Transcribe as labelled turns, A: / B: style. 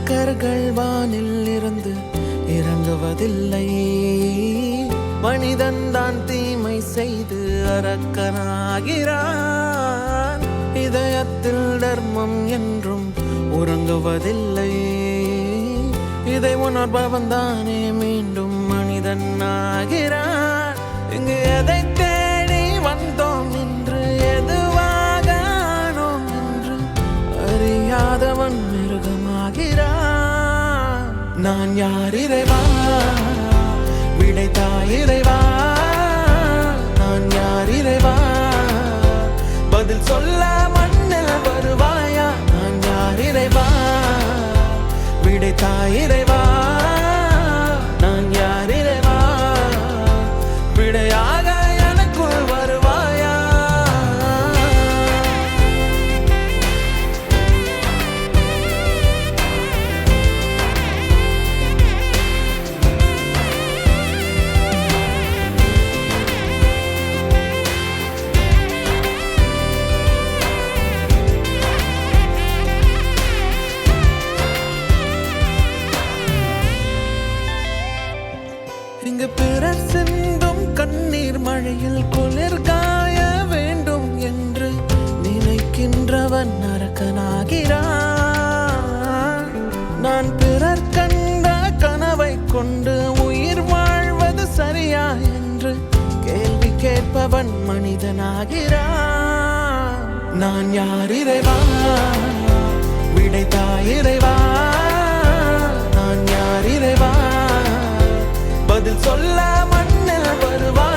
A: அரக்கர்கள் வானில் இருந்து இறங்குவதில்லை. மனிதன் தான் தீமை செய்து அரக்கனாகிறான். இதயத்தில் தர்மம் என்றும் உறங்குவதில்லை. இதை உணர்பவன் தானே மீண்டும் மனிதன் ஆகிறான். இங்கு எதை தேடி வந்தோம் என்று, எதுவாக ஆனோம் என்று அறியாதவன் மிருகமாகிறான். நான் யார் இறைவா, விடைத்தாய் இறைவா. நான் யார் இறைவா, பதில் சொல்ல மண்ணில் வருவாயா. நான் யார் இறைவா, விடைத்தாய் இறைவா. நான் யார் இறைவா, விடையாக எனக்குள் வருவாயா. இங்கு பிறர் சிந்தும் கண்ணீர் மழையில் குளிர் காய வேண்டும் என்று நினைக்கின்றவன் அரக்கனாகிறான். நான் பிறர் கண்ட கனவை கொண்டு உயிர் வாழ்வது சரியா என்று கேள்வி கேட்பவன் மனிதனாகிறான். நான் யார் இறைவா, விடைத்தாய் இறைவா. நான் யார் இறைவா, பதில் சொல்ல மண்ணில் வருவா.